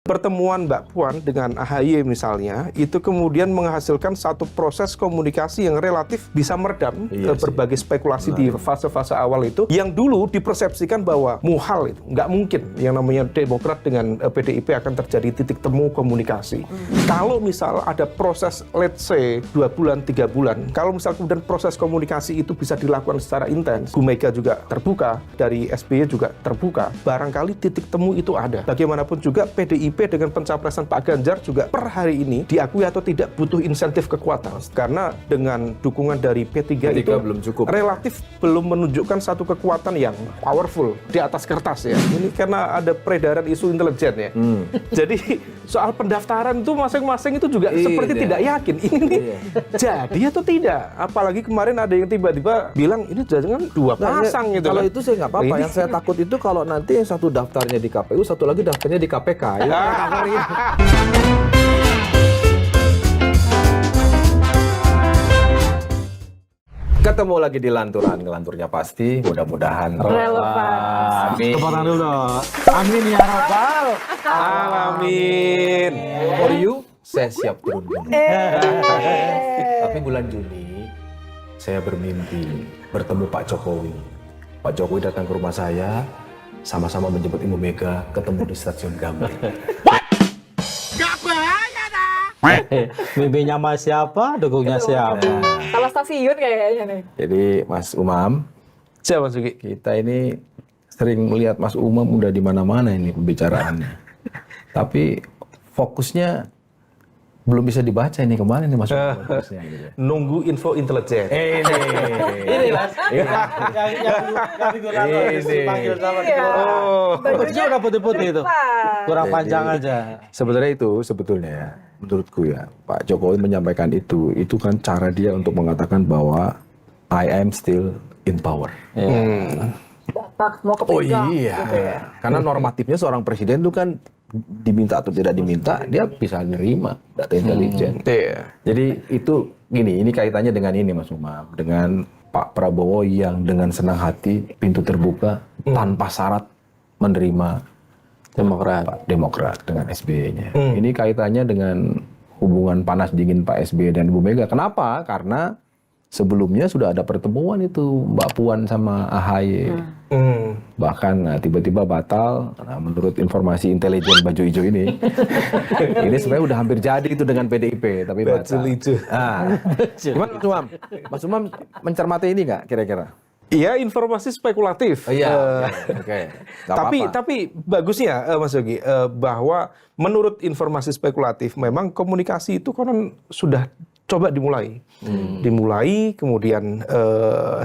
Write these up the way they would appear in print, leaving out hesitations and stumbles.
Pertemuan Mbak Puan dengan AHY misalnya, itu kemudian menghasilkan satu proses komunikasi yang relatif bisa meredam berbagai spekulasi di fase-fase awal itu, yang dulu dipersepsikan bahwa muhal itu, nggak mungkin yang namanya Demokrat dengan PDIP akan terjadi titik temu komunikasi. Kalau misal ada proses, let's say, 2 bulan, 3 bulan, kalau misal kemudian proses komunikasi itu bisa dilakukan secara intens, Bu Mega juga terbuka, dari SBY juga terbuka, barangkali titik temu itu ada. Bagaimanapun juga PDIP dengan pencapresan Pak Ganjar juga per hari ini diakui atau tidak butuh insentif kekuatan, karena dengan dukungan dari P3 itu belum cukup, relatif belum menunjukkan satu kekuatan yang powerful di atas kertas ya. Ini karena ada peredaran isu intelijen ya. Jadi soal pendaftaran itu masing-masing itu juga seperti tidak yakin ini nih jadi atau tidak. Apalagi kemarin ada yang tiba-tiba bilang ini jangan dua pasang gitu. Kalau itu saya nggak apa-apa. Yang saya takut itu kalau nanti yang satu daftarnya di KPU, satu lagi daftarnya di KPK. Ya. Ketemu lagi di Lanturan, ngelanturnya pasti, mudah-mudahan relevan. Amin. Tepuk tangan dulu dong. Amin ya Rabbal. Amin. For you, saya siap turun gunung. Tapi bulan Juni, saya bermimpi bertemu Pak Jokowi. Pak Jokowi datang ke rumah saya, sama-sama menjemput Ibu Mega, ketemu di stasiun Gambir. Mimpinya Mas siapa, dukungnya siapa? Kalau stasiun kayaknya nih. Jadi Mas Umam, Siapa Mas Ugi? kita ini sering melihat Mas Umam udah di mana-mana ini pembicaraannya. Tapi fokusnya belum bisa dibaca ini kemana nih Mas Umam fokusnya gitu. Nunggu info intelijen. Ini Mas, yang minggu lalu habis dipanggil sama bajunya udah putih-putih itu. Kurang panjang aja. Sebetulnya ya, menurutku ya, Pak Jokowi menyampaikan itu kan cara dia untuk mengatakan bahwa I am still in power. Batak mau Oh kepegang. iya, Gitu ya. karena normatifnya seorang presiden itu kan diminta atau tidak diminta, dia bisa nerima data intelijen. Jadi itu ini kaitannya dengan ini Mas Umam, dengan Pak Prabowo yang dengan senang hati, pintu terbuka, tanpa syarat menerima Demokrat dengan SBY-nya. Ini kaitannya dengan hubungan panas dingin Pak SBY dan Bu Mega. Kenapa? Karena sebelumnya sudah ada pertemuan itu Mbak Puan sama AHY. Bahkan tiba-tiba batal. Nah, menurut informasi intelijen baju hijau ini, ini sebenarnya udah hampir jadi itu dengan PDIP, tapi batal. Gimana Mas Umam? Mas Umam mencermati ini nggak kira-kira? Iya, informasi spekulatif. Oke. Tapi bagusnya Mas Yogi, bahwa menurut informasi spekulatif memang komunikasi itu konon sudah coba dimulai. Dimulai, kemudian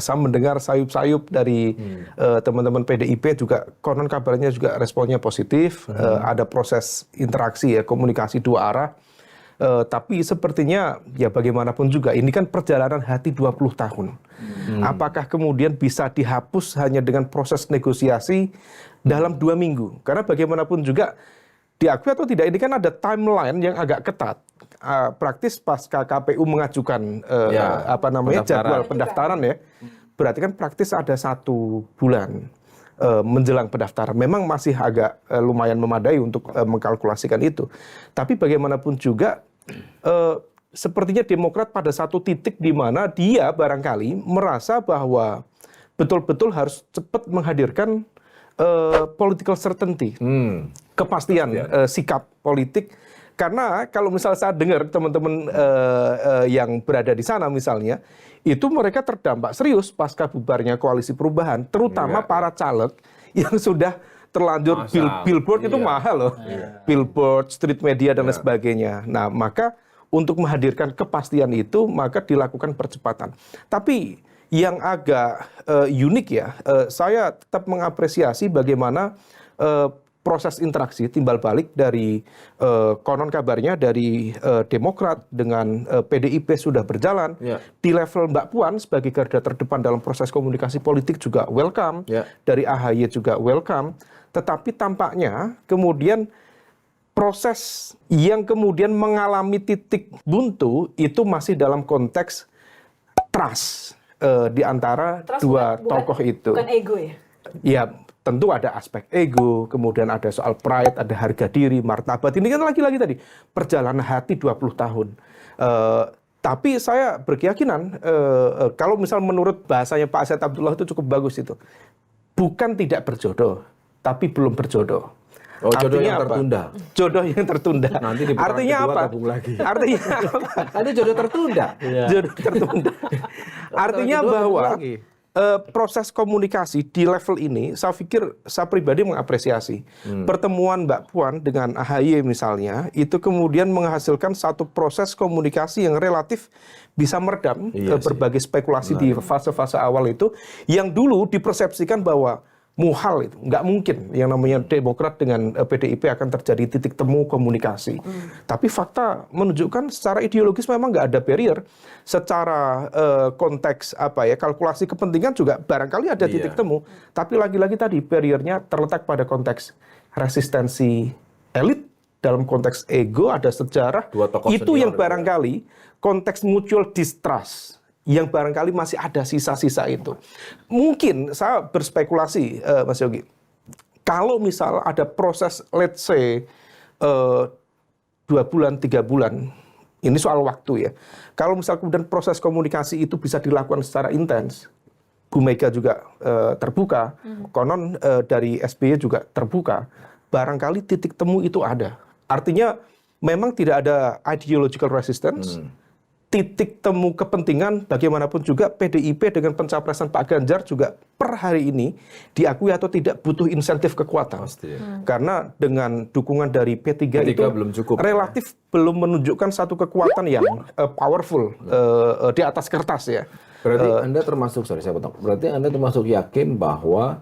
saya mendengar sayup-sayup dari teman-teman PDIP juga konon kabarnya juga responnya positif. Ada proses interaksi ya, komunikasi dua arah. Tapi sepertinya ya bagaimanapun juga ini kan perjalanan hati 20 tahun. Apakah kemudian bisa dihapus hanya dengan proses negosiasi dalam 2 minggu? Karena bagaimanapun juga diakui atau tidak ini kan ada timeline yang agak ketat. Praktis pasca KPU mengajukan jadwal pendaftaran ya. Berarti kan praktis ada 1 bulan menjelang pendaftaran. Memang masih agak lumayan memadai untuk mengkalkulasikan itu. Tapi bagaimanapun juga sepertinya Demokrat pada satu titik di mana dia barangkali merasa bahwa betul-betul harus cepat menghadirkan political certainty, kepastian sikap politik. Karena kalau misalnya saya dengar teman-teman yang berada di sana misalnya, itu mereka terdampak serius pasca bubarnya koalisi perubahan, terutama para caleg yang sudah terlanjur billboard itu mahal loh, billboard, street media dan lain sebagainya. Nah maka untuk menghadirkan kepastian itu maka dilakukan percepatan. Tapi yang agak unik ya, saya tetap mengapresiasi bagaimana proses interaksi timbal balik dari konon kabarnya dari Demokrat dengan PDIP sudah berjalan. Di level Mbak Puan sebagai garda terdepan dalam proses komunikasi politik juga welcome. Dari AHY juga welcome. Tetapi tampaknya kemudian proses yang kemudian mengalami titik buntu itu masih dalam konteks trust di antara Trust dua tokoh itu. Bukan ego ya? Ya, tentu ada aspek ego, kemudian ada soal pride, ada harga diri, martabat. Ini kan lagi-lagi tadi perjalanan hati 20 tahun. Tapi saya berkeyakinan kalau misal menurut bahasanya Pak Said Abdullah itu cukup bagus itu. Bukan tidak berjodoh, tapi belum berjodoh. Oh, jodoh yang Artinya apa? tertunda. Jodoh yang tertunda. Nanti di putaran Artinya kedua apa? gabung lagi. Artinya apa? Tadi jodoh tertunda. Jodoh tertunda. Artinya kedua bahwa gabung lagi. proses komunikasi di level ini, saya pikir saya pribadi mengapresiasi pertemuan Mbak Puan dengan AHY misalnya, itu kemudian menghasilkan satu proses komunikasi yang relatif bisa meredam berbagai spekulasi di fase-fase awal itu, yang dulu dipersepsikan bahwa muhal itu, nggak mungkin yang namanya Demokrat dengan PDIP akan terjadi titik temu komunikasi. Tapi fakta menunjukkan secara ideologis memang nggak ada barrier. Secara konteks kalkulasi kepentingan juga barangkali ada titik temu. Tapi lagi-lagi tadi barriernya terletak pada konteks resistensi elit, dalam konteks ego ada sejarah. Itu yang barangkali konteks mutual distrust, yang barangkali masih ada sisa-sisa itu. Mungkin saya berspekulasi, Mas Yogi, kalau misal ada proses, let's say, 2 bulan, 3 bulan, ini soal waktu ya. Kalau misal kemudian proses komunikasi itu bisa dilakukan secara intens, Bu Mega juga terbuka, konon dari SBY juga terbuka, barangkali titik temu itu ada. Artinya memang tidak ada ideological resistance, titik temu kepentingan bagaimanapun juga PDIP dengan pencapresan Pak Ganjar juga per hari ini diakui atau tidak butuh insentif kekuatan. Karena dengan dukungan dari P3 itu belum cukup, relatif belum menunjukkan satu kekuatan yang powerful di atas kertas ya. Berarti Anda termasuk, berarti Anda termasuk yakin bahwa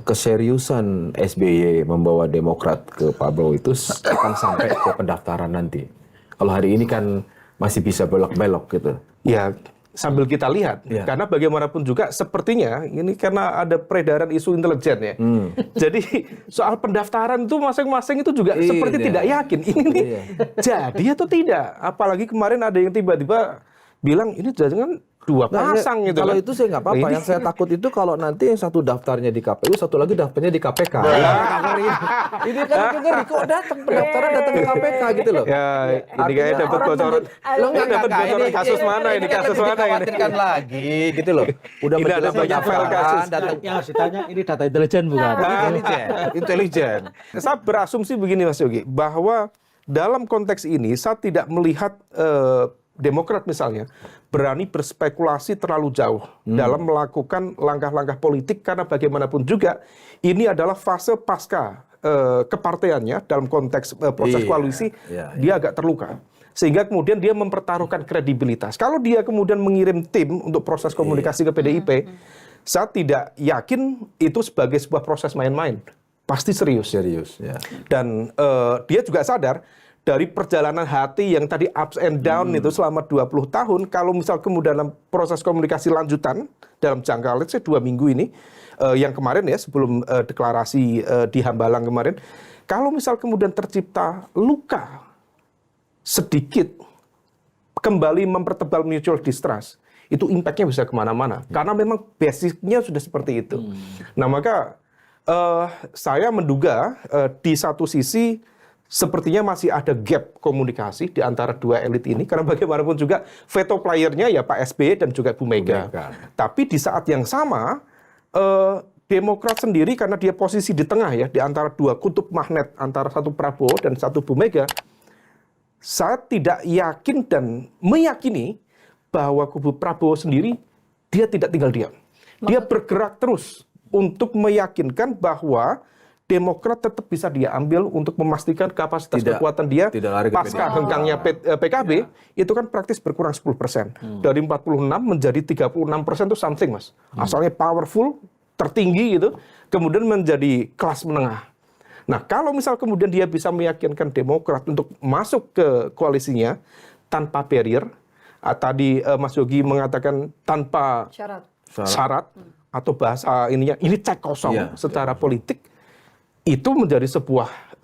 keseriusan SBY membawa Demokrat ke Pak Prabowo itu akan sampai ke pendaftaran nanti. Kalau hari ini kan masih bisa belok-belok gitu. Ya, sambil kita lihat. Karena bagaimanapun juga sepertinya ini karena ada peredaran isu intelijen ya. Jadi soal pendaftaran itu masing-masing itu juga seperti tidak yakin. Ini jadi atau tidak. Apalagi kemarin ada yang tiba-tiba bilang ini jangan dua pasang gitu. Kalau itu saya nggak apa-apa. Yang saya takut itu kalau nanti yang satu daftarnya di KPU, satu lagi daftarnya di KPK. Ini kan ngeri kok pendaftaran datang ke KPK gitu loh. Ya, ini kayaknya dapat bocoran. Dapat bocoran kasus mana ini? Kasus mana ini? Kan lagi gitu loh. Udah ini ada banyak file kasus. Yang harus ditanya, ini data intelijen bukan? Intelijen. Saya berasumsi begini Mas Yogi, bahwa dalam konteks ini saya tidak melihat Demokrat misalnya berani berspekulasi terlalu jauh dalam melakukan langkah-langkah politik, karena bagaimanapun juga ini adalah fase pasca kepartaiannya dalam konteks proses koalisi. Dia agak terluka sehingga kemudian dia mempertaruhkan kredibilitas. Kalau dia kemudian mengirim tim untuk proses komunikasi ke PDIP, saya tidak yakin itu sebagai sebuah proses main-main. Pasti serius. Dan dia juga sadar dari perjalanan hati yang tadi ups and down itu selama 20 tahun, kalau misal kemudian dalam proses komunikasi lanjutan dalam jangka let's say 2 minggu ini, yang kemarin ya sebelum deklarasi di Hambalang kemarin, kalau misal kemudian tercipta luka sedikit, kembali mempertebal mutual distrust, itu impact-nya bisa kemana-mana. Karena memang basicnya sudah seperti itu. Nah maka saya menduga di satu sisi sepertinya masih ada gap komunikasi di antara dua elit ini, karena bagaimanapun juga veto playernya ya Pak SBY dan juga Bu Mega. Tapi di saat yang sama, Demokrat sendiri karena dia posisi di tengah ya, di antara dua kutub magnet, antara satu Prabowo dan satu Bu Mega, saya tidak yakin dan meyakini bahwa kubu Prabowo sendiri, dia tidak tinggal diam. Dia bergerak terus untuk meyakinkan bahwa Demokrat tetap bisa dia ambil untuk memastikan kapasitas kekuatan dia pasca hengkangnya PKB itu kan praktis berkurang 10%. Dari 46 menjadi 36% itu something Mas. Asalnya powerful, tertinggi gitu, kemudian menjadi kelas menengah. Nah kalau misal kemudian dia bisa meyakinkan Demokrat untuk masuk ke koalisinya tanpa barrier, tadi Mas Yogi mengatakan tanpa syarat atau bahasa ininya, ini cek kosong secara politik, itu menjadi sebuah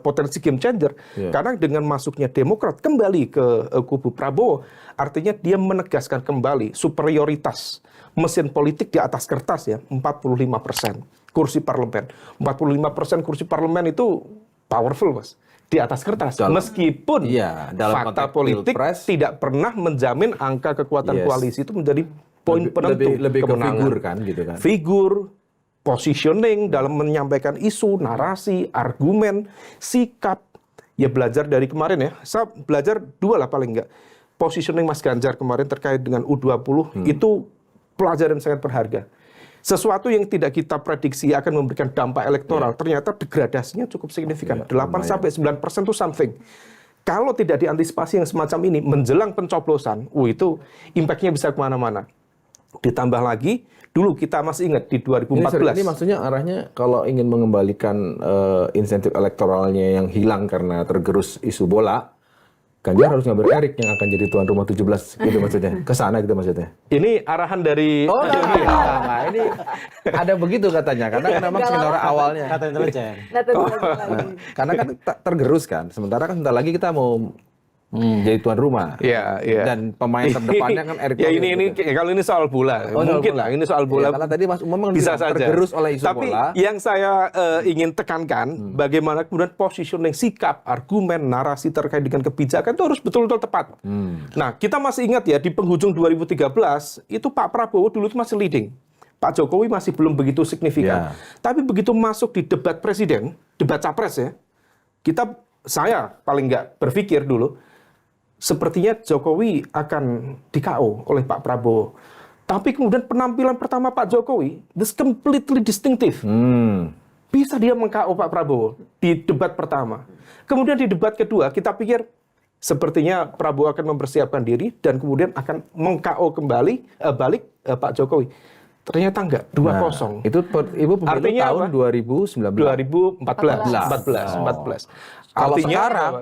potensi game changer. Karena dengan masuknya Demokrat kembali ke kubu Prabowo, artinya dia menegaskan kembali superioritas mesin politik di atas kertas ya, 45% kursi parlemen. 45% kursi parlemen itu powerful, Mas. Di atas kertas. Meskipun dalam fakta konteks politik Pilpres, tidak pernah menjamin angka kekuatan koalisi itu menjadi poin penentu lebih ke kemenangan. figur kan gitu kan. Figur, positioning dalam menyampaikan isu, narasi, argumen, sikap. Ya belajar dari kemarin ya. Saya belajar dua lah paling enggak. Positioning Mas Ganjar kemarin terkait dengan U20 itu pelajaran sangat berharga. Sesuatu yang tidak kita prediksi akan memberikan dampak elektoral, ternyata degradasinya cukup signifikan. 8-9% itu something. Kalau tidak diantisipasi yang semacam ini, menjelang pencoblosan, itu impact-nya bisa kemana-mana. Ditambah lagi, dulu kita masih ingat di 2014. Ini maksudnya arahnya kalau ingin mengembalikan insentif elektoralnya yang hilang karena tergerus isu bola, Ganjar harus ngambil Erik yang akan jadi tuan rumah 17 gitu maksudnya. Ke sana gitu maksudnya. Ini arahan dari Nah, ini ada begitu katanya karena memang skenario awalnya. Kata intelijen. Karena kan tergerus kan. Sementara kan sebentar lagi kita mau jadi tuan rumah. Iya. Dan pemain terdepannya kan Erik Ya Thohir ini gitu. kalau ini soal bola. Mungkin lah ini soal bola. Karena tadi Mas Umam bisa bilang saja tergerus oleh isu Tapi bola. yang saya ingin tekankan bagaimana kemudian positioning sikap, argumen, narasi terkait dengan kebijakan itu harus betul-betul tepat. Nah, kita masih ingat ya di penghujung 2013 itu Pak Prabowo dulu itu masih leading. Pak Jokowi masih belum begitu signifikan. Tapi begitu masuk di debat presiden, debat capres ya, saya paling nggak berpikir dulu sepertinya Jokowi akan di-KO oleh Pak Prabowo. Tapi kemudian penampilan pertama Pak Jokowi, this completely distinctive. Bisa dia meng-KO Pak Prabowo di debat pertama. Kemudian di debat kedua, kita pikir sepertinya Prabowo akan mempersiapkan diri dan kemudian akan meng-KO kembali, balik Pak Jokowi. Ternyata enggak, 2-0. Nah, itu Ibu pemilu Artinya tahun apa? 2014. Kalau Artinya sekarang,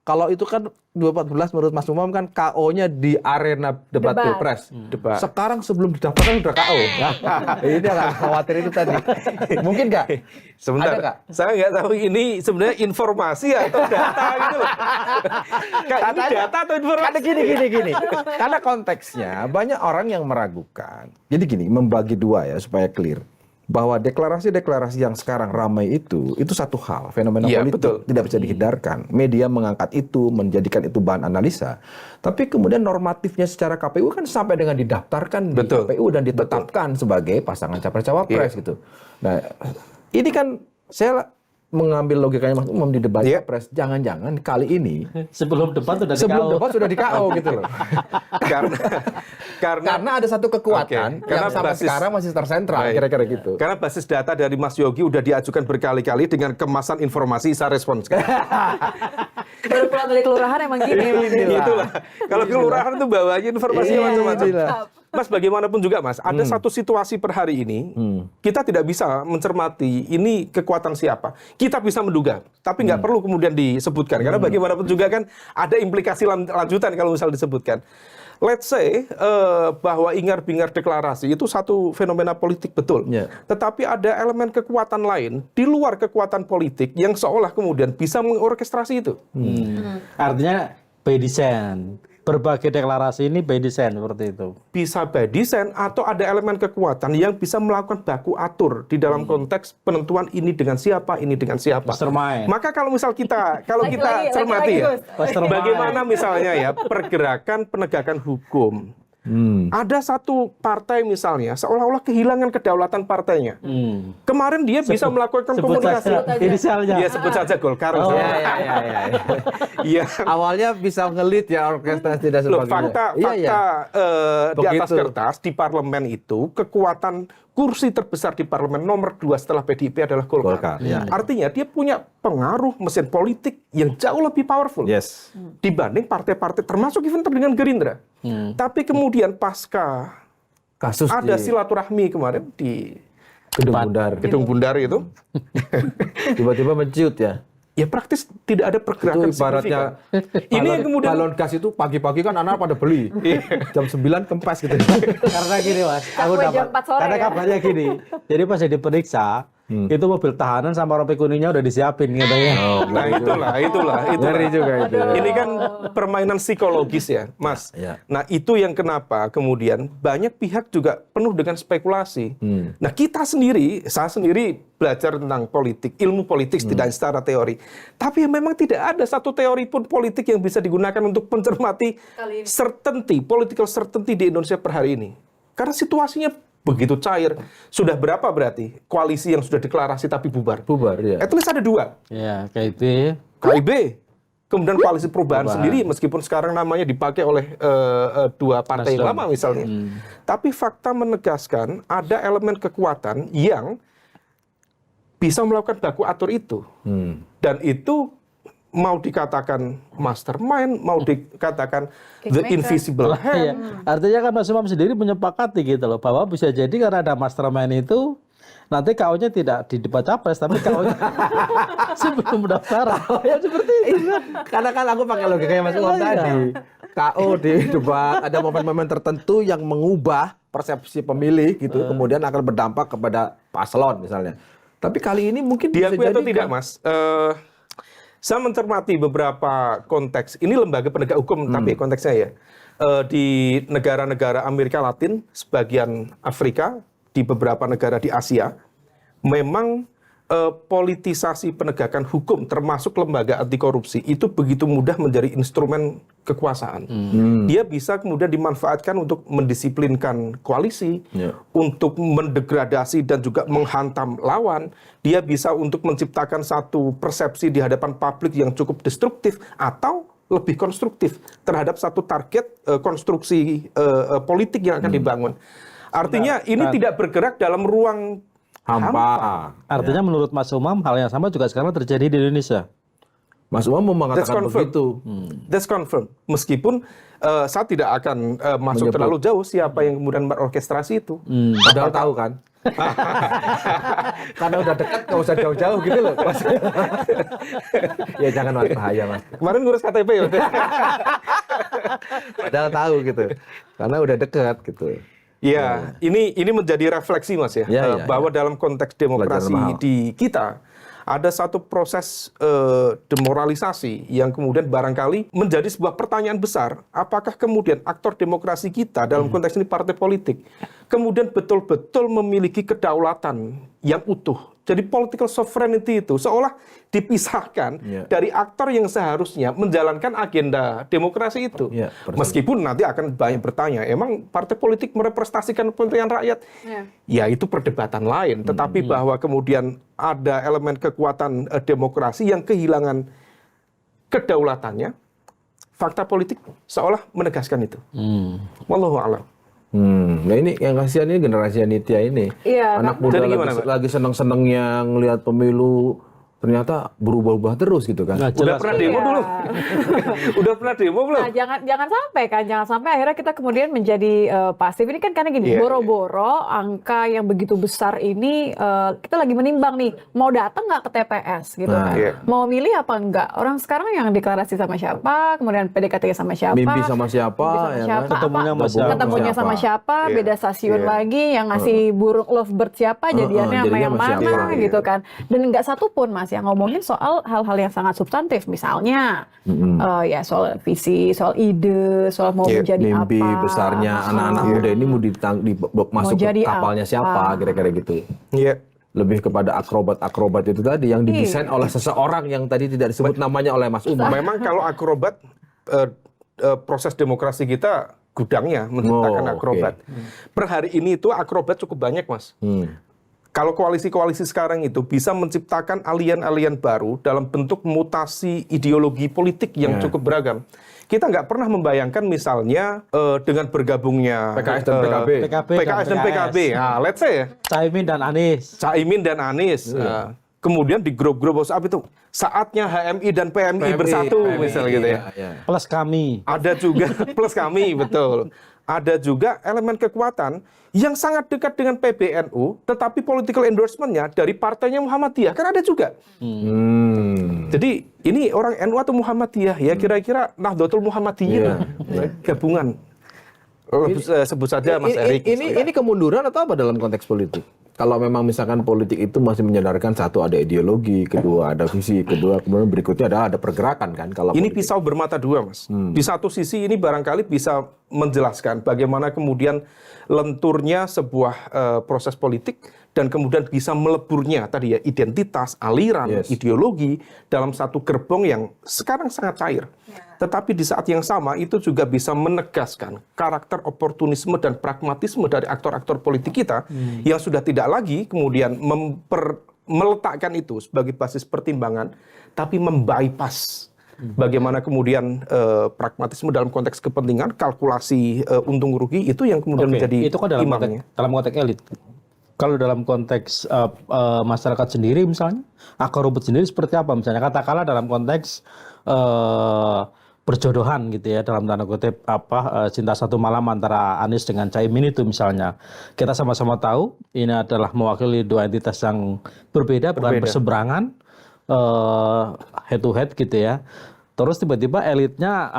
kalau itu kan 2014 menurut Mas Umam kan KO-nya di arena debat Pilpres. Sekarang sebelum didaftarkan udah KO. Ini agak khawatir itu tadi. Mungkin nggak? Sebentar, Ada nggak? saya nggak tahu ini sebenarnya informasi atau data gitu loh. Ini data atau informasi? Karena gini. Karena konteksnya banyak orang yang meragukan. Jadi gini, membagi dua ya supaya clear. Bahwa deklarasi-deklarasi yang sekarang ramai itu satu hal, fenomena politik betul. tidak bisa dihindarkan. Media mengangkat itu, menjadikan itu bahan analisa. Tapi kemudian normatifnya secara KPU kan sampai dengan didaftarkan di KPU dan ditetapkan sebagai pasangan capres-cawapres gitu. Nah, ini kan saya mengambil logikanya Mas Umam di debat capres, jangan-jangan kali ini Sebelum debat sudah di KO gitu loh. Karena ada satu kekuatan yang sampai sekarang masih tersentral kira-kira gitu. Karena basis data dari Mas Yogi udah diajukan berkali-kali dengan kemasan informasi saya respons. Baru pulang dari kelurahan emang gini. Itulah. Kalau kelurahan itu bawanya informasi macam-macam. Mas, bagaimanapun juga Mas, ada satu situasi per hari ini, kita tidak bisa mencermati ini kekuatan siapa. Kita bisa menduga, tapi nggak perlu kemudian disebutkan. Karena bagaimanapun juga kan ada implikasi lanjutan kalau misal disebutkan. Let's say bahwa ingar-bingar deklarasi itu satu fenomena politik betul. Tetapi ada elemen kekuatan lain di luar kekuatan politik yang seolah kemudian bisa mengorkestrasi itu. Artinya by design. Berbagai deklarasi ini by design seperti itu. Bisa by design atau ada elemen kekuatan yang bisa melakukan baku atur di dalam konteks penentuan ini dengan siapa, ini dengan siapa. Mastermind. Maka kalau misal kita cermati ya, bagaimana misalnya ya pergerakan penegakan hukum. Ada satu partai misalnya seolah-olah kehilangan kedaulatan partainya. Kemarin dia bisa melakukan komunikasi. Inisialnya. Dia sebut saja Golkar. Iya. Awalnya bisa ngelit ya orkestrasi dan sebagainya. Fakta di atas kertas di parlemen itu kekuatan kursi terbesar di parlemen nomor 2 setelah PDIP adalah Golkar. Artinya dia punya pengaruh mesin politik yang jauh lebih powerful dibanding partai-partai termasuk even dengan Gerindra. Tapi kemudian pasca kasus ada silaturahmi kemarin di Gedung Bundar itu tiba-tiba menciut ya. Ya praktis tidak ada pergerakan itu ibaratnya ini yang kemudian balon gas itu pagi-pagi kan anak pada beli jam 9 kempes gitu. Karena gini Mas, aku dapat karena kabarnya gini. Jadi pas diperiksa itu mobil tahanan sama rompi kuningnya udah disiapin katanya. Nah itulah. Ngeri juga itu. Ini kan permainan psikologis ya, Mas. Ya. Nah itu yang kenapa kemudian banyak pihak juga penuh dengan spekulasi. Nah saya sendiri belajar tentang politik, ilmu politik tidak secara teori. Tapi memang tidak ada satu teori pun politik yang bisa digunakan untuk mencermati political certainty di Indonesia per hari ini. Karena situasinya begitu cair. Sudah berapa berarti koalisi yang sudah deklarasi tapi bubar? Bubar, ya. At least ada 2. Ya, KIB. KIB. Kemudian koalisi perubahan sendiri, meskipun sekarang namanya dipakai oleh 2 partai lama misalnya. Tapi fakta menegaskan ada elemen kekuatan yang bisa melakukan baku atur itu. Dan itu mau dikatakan mastermind, mau dikatakan the invisible hand. Artinya kan Mas Umam sendiri menyepakati gitu loh, bahwa bisa jadi karena ada mastermind itu, nanti KO-nya tidak di debat capres, tapi KO-nya sebelum pendaftaran. Ya seperti itu kan. Karena kan aku pakai logikanya Mas Umam tadi. KO di debat, ada momen-momen tertentu yang mengubah persepsi pemilih gitu, kemudian akan berdampak kepada paslon misalnya. Tapi kali ini mungkin diakui atau tidak, Mas? Saya mencermati beberapa konteks. Ini lembaga penegak hukum, tapi konteksnya ya. Di negara-negara Amerika Latin, sebagian Afrika, di beberapa negara di Asia, memang politisasi penegakan hukum, termasuk lembaga anti korupsi, itu begitu mudah menjadi instrumen kekuasaan. Dia bisa kemudian dimanfaatkan untuk mendisiplinkan koalisi, untuk mendegradasi dan juga menghantam lawan. Dia bisa untuk menciptakan satu persepsi di hadapan publik yang cukup destruktif atau lebih konstruktif terhadap satu target konstruksi politik yang akan dibangun. Artinya ini tidak bergerak dalam ruang hampa. Artinya menurut Mas Umam hal yang sama juga sekarang terjadi di Indonesia. Mas Umam mau mengatakan begitu. That's confirmed. Meskipun saya tidak akan masuk terlalu jauh siapa yang kemudian berorkestrasi itu. Padahal tahu kan. Karena udah dekat nggak usah jauh-jauh gitu loh. Ya jangan bahaya Mas. Kemarin ngurus KTP ya. Padahal tahu gitu. Karena udah dekat gitu. Ya, ini menjadi refleksi Mas ya, bahwa dalam konteks demokrasi di kita ada satu proses demoralisasi yang kemudian barangkali menjadi sebuah pertanyaan besar, apakah kemudian aktor demokrasi kita dalam konteks ini partai politik kemudian betul-betul memiliki kedaulatan yang utuh. Jadi political sovereignty itu seolah dipisahkan dari aktor yang seharusnya menjalankan agenda demokrasi itu. Meskipun nanti akan banyak bertanya, emang partai politik merepresentasikan kepentingan rakyat? Ya itu perdebatan lain. Tetapi bahwa kemudian ada elemen kekuatan demokrasi yang kehilangan kedaulatannya, fakta politik seolah menegaskan itu. Wallahu a'lam. Nah ini yang kasihan ini generasi Nitya ini. Anak muda lagi seneng-senengnya ngelihat pemilu, ternyata berubah-ubah terus gitu kan. Udah pernah demo dulu? Udah pernah demo belum? Nah, jangan sampai akhirnya kita kemudian menjadi pasif. Ini kan karena gini, boro-boro angka yang begitu besar ini kita lagi menimbang nih, mau datang nggak ke TPS gitu kan? Mau milih apa enggak? Orang sekarang yang deklarasi sama siapa, kemudian PDKT sama siapa, mimpi sama siapa, ketemunya sama siapa, beda stasiun lagi, yang ngasih burung lovebird siapa, jadiannya sama yang mana gitu kan? Dan nggak satu pun Mas yang ngomongin soal hal-hal yang sangat substantif, misalnya ya soal visi, soal ide, soal mau menjadi mimpi apa, besarnya anak-anak muda ini mau masuk ke kapalnya siapa, kira-kira gitu. Lebih kepada akrobat itu tadi yang didesain oleh seseorang yang tadi tidak disebut namanya oleh Mas Umam. Memang kalau akrobat proses demokrasi kita gudangnya menciptakan akrobat. Per hari ini itu akrobat cukup banyak Mas. Kalau koalisi-koalisi sekarang itu bisa menciptakan alien-alien baru dalam bentuk mutasi ideologi politik yang cukup beragam. Kita nggak pernah membayangkan misalnya dengan bergabungnya PKS dan PKS dan PKB. Nah, let's say ya. Caimin dan Anies. Kemudian di grup-grup WhatsApp itu saatnya HMI dan PMI bersatu misalnya gitu ya. Plus kami. Ada juga plus kami, betul. Ada juga elemen kekuatan yang sangat dekat dengan PBNU, tetapi political endorsement-nya dari partainya Muhammadiyah, kan ada juga. Jadi ini orang NU atau Muhammadiyah, ya kira-kira Nahdlatul Muhammadiyah, gabungan. Sebut saja Mas Erik. Ini kemunduran atau apa dalam konteks politik? kalau memang misalkan politik itu masih menyadarkan satu ada ideologi, kedua ada visi, kedua kemudian berikutnya ada pergerakan kan kalau ini politik. pisau bermata dua, Mas. Di satu sisi ini barangkali bisa menjelaskan bagaimana kemudian lenturnya sebuah proses politik dan kemudian bisa meleburnya tadi ya identitas, aliran, ideologi dalam satu gerbong yang sekarang sangat cair. Tetapi di saat yang sama itu juga bisa menegaskan karakter oportunisme dan pragmatisme dari aktor-aktor politik kita yang sudah tidak lagi kemudian meletakkan itu sebagai basis pertimbangan, tapi membypass bagaimana kemudian pragmatisme dalam konteks kepentingan, kalkulasi untung rugi itu yang kemudian menjadi itu kan dalam konteks elit. Kalau dalam konteks masyarakat sendiri misalnya, akar rumput sendiri seperti apa misalnya? Katakanlah dalam konteks perjodohan gitu ya, dalam tanda kutip cinta satu malam antara Anies dengan Caimin itu misalnya. Kita sama-sama tahu ini adalah mewakili dua entitas yang berbeda. Bukan berseberangan, head to head gitu ya. Terus tiba-tiba elitnya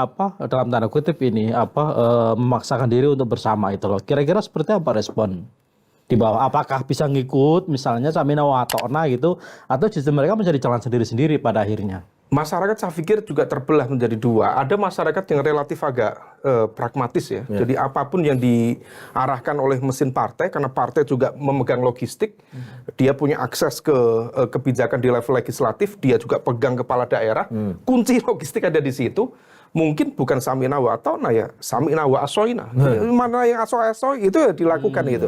dalam tanda kutip ini memaksakan diri untuk bersama itu loh. Kira-kira seperti apa respon di bawah? Apakah bisa ngikut misalnya Samina Watona gitu, atau justru mereka menjadi jalan sendiri-sendiri pada akhirnya? Masyarakat saya pikir juga terbelah menjadi dua. Ada masyarakat yang relatif agak pragmatis ya. Jadi apapun yang diarahkan oleh mesin partai, karena partai juga memegang logistik, dia punya akses ke kebijakan di level legislatif, dia juga pegang kepala daerah, kunci logistik ada di situ. Mungkin bukan Samina Watona ya, Samina wa asoina. Mana yang aso-aso itu ya dilakukan gitu.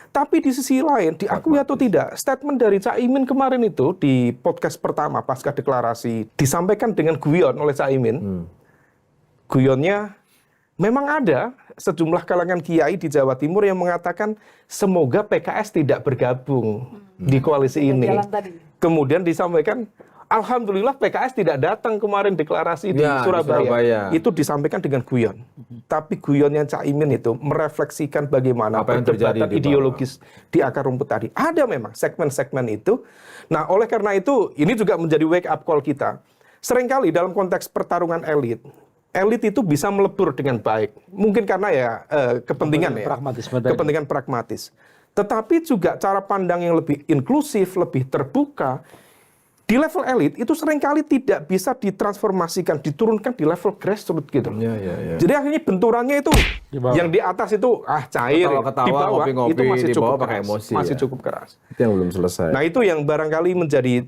Tapi di sisi lain, diakui atau tidak, statement dari Caimin kemarin itu di podcast pertama pasca deklarasi disampaikan dengan guyon oleh Caimin. Guyonnya memang ada sejumlah kalangan kiai di Jawa Timur yang mengatakan semoga PKS tidak bergabung di koalisi ini. Kemudian disampaikan, alhamdulillah PKS tidak datang kemarin deklarasi di Surabaya. Itu disampaikan dengan guyon. Tapi guyonnya Caimin itu merefleksikan bagaimana perdebatan ideologis di akar rumput tadi. Ada memang segmen-segmen itu. Nah, oleh karena itu ini juga menjadi wake up call kita. Seringkali dalam konteks pertarungan elit itu bisa melebur dengan baik. Mungkin karena ya kepentingan ya. Kepentingan pragmatis. Tetapi juga cara pandang yang lebih inklusif, lebih terbuka. Di level elit itu seringkali tidak bisa ditransformasikan, diturunkan di level grassroots gitu. Jadi akhirnya benturannya itu yang di atas itu cair, di bawah ngopi-ngopi, itu masih cukup pakai keras, emosi, masih cukup keras. Itu yang belum selesai. Nah itu yang barangkali menjadi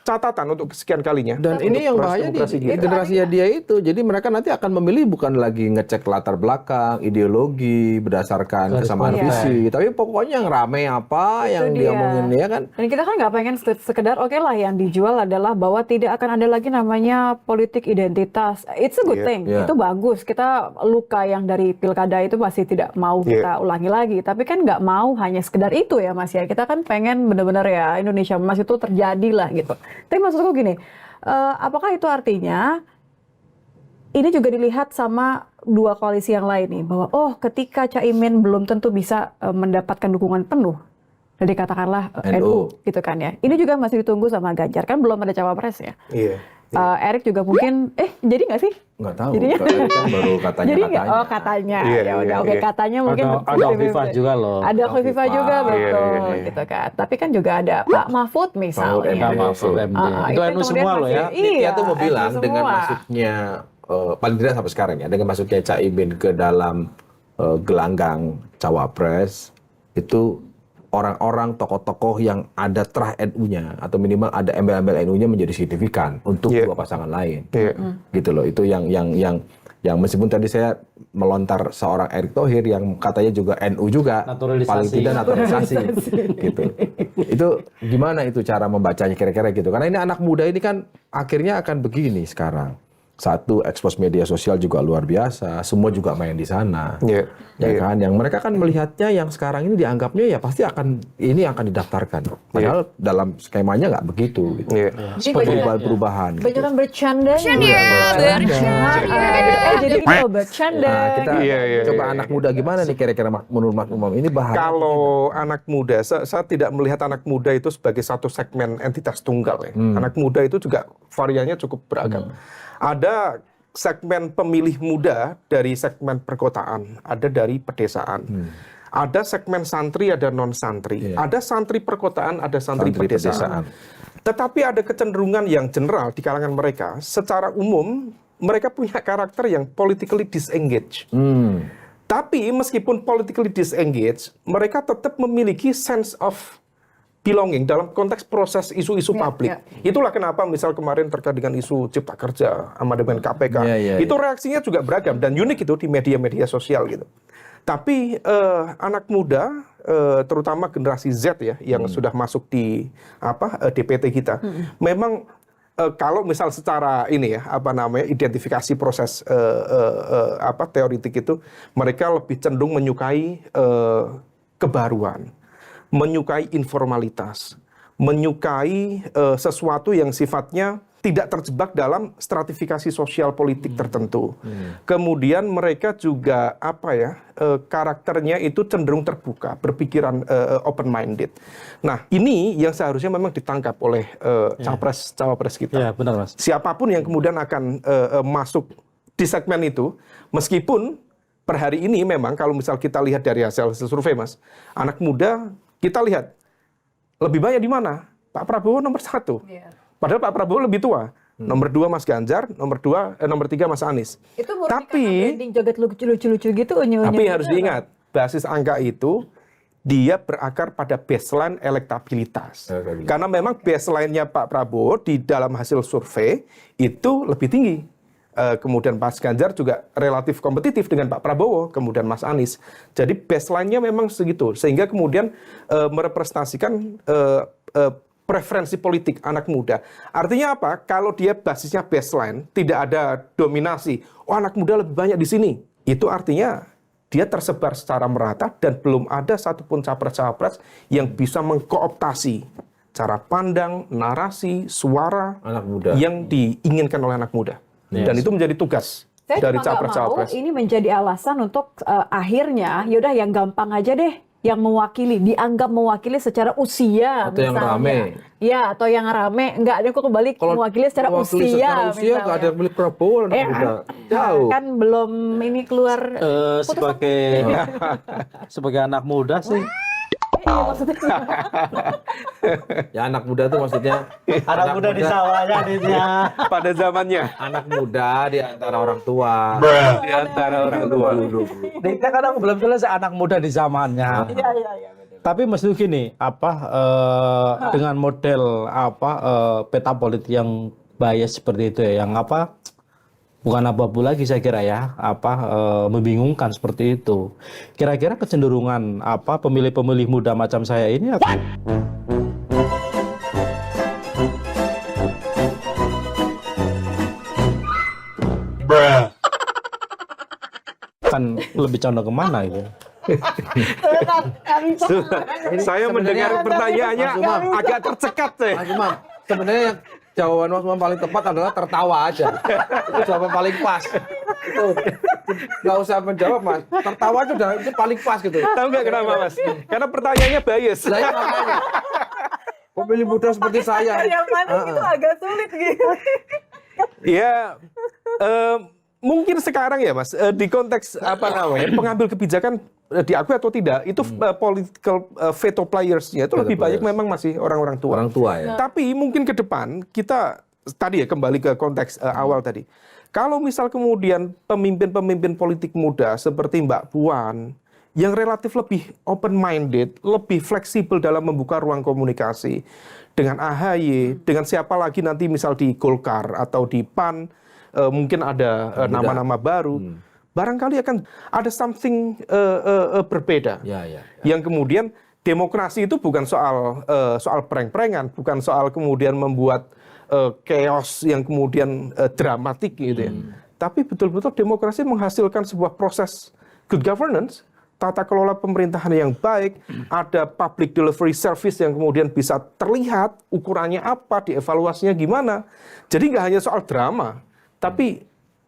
catatan untuk kesekian kalinya. Dan ini yang bahaya di generasinya dia itu. Jadi mereka nanti akan memilih bukan lagi ngecek latar belakang, ideologi, berdasarkan kesamaan visi. Tapi pokoknya yang rame apa, yang dia omongin ya kan. Dan kita kan nggak pengen sekedar oke lah yang dijual adalah bahwa tidak akan ada lagi namanya politik identitas. It's a good thing. Itu bagus. Kita luka yang dari pilkada itu masih tidak mau kita ulangi lagi. Tapi kan nggak mau hanya sekedar itu ya Mas ya. Kita kan pengen benar-benar ya Indonesia Emas itu terjadi lah gitu. Tapi maksudku gini, apakah itu artinya ini juga dilihat sama dua koalisi yang lain nih, bahwa ketika Caimin belum tentu bisa mendapatkan dukungan penuh dari katakanlah NU gitu kan ya. Ini juga masih ditunggu sama Ganjar, kan belum ada cawapres ya. Erik juga mungkin, jadi nggak sih? Nggak tahu, kan baru katanya. Jadi katanya, ya udah katanya mungkin. Ada Khofifah juga loh. Ada Khofifah juga, betul, gitu kan. Tapi kan juga ada Pak Mahfud misalnya. Mahfud MD. Itu NU semua loh ya. Dia tuh mau bilang dengan masuknya, paling tidak sampai sekarang ya, dengan masuknya Caimin ke dalam gelanggang cawapres, itu orang-orang, tokoh-tokoh yang ada terah NU-nya atau minimal ada embel-embel NU-nya menjadi signifikan untuk dua pasangan lain, gitu loh. Itu yang meskipun tadi saya melontar seorang Erick Thohir yang katanya juga NU juga, paling tidak naturalisasi, gitu. Itu gimana itu cara membacanya kira-kira gitu? Karena ini anak muda ini kan akhirnya akan begini sekarang. Satu, ekspos media sosial juga luar biasa, semua juga main di sana, kan? Yang mereka kan melihatnya yang sekarang ini dianggapnya ya pasti akan didaftarkan, padahal dalam skemanya nggak begitu, gitu. Perubahan. Banyak bercanda. Jadi bercanda. Kita coba anak muda gimana nih kira-kira menurut Mas Umam ini bahaya? Kalau anak muda, saya tidak melihat anak muda itu sebagai satu segmen entitas tunggal ya. Anak muda itu juga variannya cukup beragam. Ada segmen pemilih muda dari segmen perkotaan, ada dari pedesaan, Ada segmen santri, ada non santri. Ada santri perkotaan, ada santri pedesaan. Tetapi ada kecenderungan yang general di kalangan mereka. Secara umum, mereka punya karakter yang politically disengaged. Tapi meskipun politically disengaged, mereka tetap memiliki sense of belonging dalam konteks proses isu-isu publik. Itulah kenapa misal kemarin terkait dengan isu Cipta Kerja, amandemen KPK, itu reaksinya juga beragam dan unik itu di media-media sosial gitu. Tapi anak muda, terutama generasi Z ya, yang sudah masuk di DPT kita, memang kalau misal secara ini ya, identifikasi proses teoritik itu, mereka lebih cenderung menyukai kebaruan, menyukai informalitas, menyukai sesuatu yang sifatnya tidak terjebak dalam stratifikasi sosial politik tertentu. Kemudian mereka juga karakternya itu cenderung terbuka, berpikiran open minded. Nah, ini yang seharusnya memang ditangkap oleh cawapres kita. Ya, benar, Mas. Siapapun yang kemudian akan masuk di segmen itu, meskipun per hari ini memang kalau misal kita lihat dari hasil survei, Mas, anak muda kita lihat lebih banyak di mana? Pak Prabowo nomor 1. Padahal Pak Prabowo lebih tua. Nomor 2 Mas Ganjar, nomor 3 Mas Anies. Itu tapi joget lucu-lucu gitu. Tapi harus diingat, basis angka itu dia berakar pada baseline elektabilitas. Karena memang baseline-nya Pak Prabowo di dalam hasil survei itu lebih tinggi. Kemudian Mas Ganjar juga relatif kompetitif dengan Pak Prabowo, kemudian Mas Anies. Jadi baseline-nya memang segitu, sehingga kemudian merepresentasikan preferensi politik anak muda. Artinya apa? Kalau dia basisnya baseline, tidak ada dominasi, anak muda lebih banyak di sini. Itu artinya dia tersebar secara merata dan belum ada satupun capres-capres yang bisa mengkooptasi cara pandang, narasi, suara anak muda yang diinginkan oleh anak muda. Dan itu menjadi tugas dari capres-capres. Ini menjadi alasan untuk akhirnya, yaudah yang gampang aja deh, yang mewakili, dianggap mewakili secara usia atau misalnya. yang rame. Ya, atau yang rame. Enggak, dia kok kembali mewakili secara usia. Nggak ada yang milik Prabowo. Jauh. Kan belum ini keluar. Sebagai anak muda sih. Ya anak muda tuh maksudnya Anak muda di sawahnya dia. Pada zamannya. Anak muda di antara orang tua. Di antara orang tua. Kita kadang belum selesai anak muda di zamannya. Iya. Tapi mesti gini, dengan model peta politik yang bias seperti itu ya, yang bukan abu-abu lagi saya kira ya, membingungkan seperti itu. Kira-kira kecenderungan pemilih-pemilih muda macam saya ini kan lebih condong kemana gitu. Saya mendengar pertanyaannya agak tercekat saya. Mas Umam, sebenarnya jawaban Mas Umam paling tepat adalah tertawa aja. Itu jawaban paling pas. Itu nggak usah menjawab, Mas. Tertawa itu paling pas gitu. Tahu nggak kenapa, Mas? Karena pertanyaannya bias. Saya makanya. Pemilih muda seperti saya. Yang mana itu agak sulit gitu. Ya, mungkin sekarang ya, Mas, di konteks pengambil kebijakan diakui atau tidak, itu political veto players-nya itu lebih banyak memang masih orang-orang tua. Orang tua ya. Tapi mungkin ke depan kita tadi ya kembali ke konteks awal tadi. Kalau misal kemudian pemimpin-pemimpin politik muda seperti Mbak Puan yang relatif lebih open minded, lebih fleksibel dalam membuka ruang komunikasi dengan AHY, dengan siapa lagi nanti misal di Golkar atau di PAN, mungkin ada nama-nama baru. Barangkali akan ada something berbeda. Yang kemudian demokrasi itu bukan soal prank-prankan, bukan soal kemudian membuat chaos yang kemudian dramatik gitu ya. Tapi betul-betul demokrasi menghasilkan sebuah proses good governance, tata kelola pemerintahan yang baik, ada public delivery service yang kemudian bisa terlihat ukurannya apa, dievaluasinya gimana. Jadi nggak hanya soal drama, tapi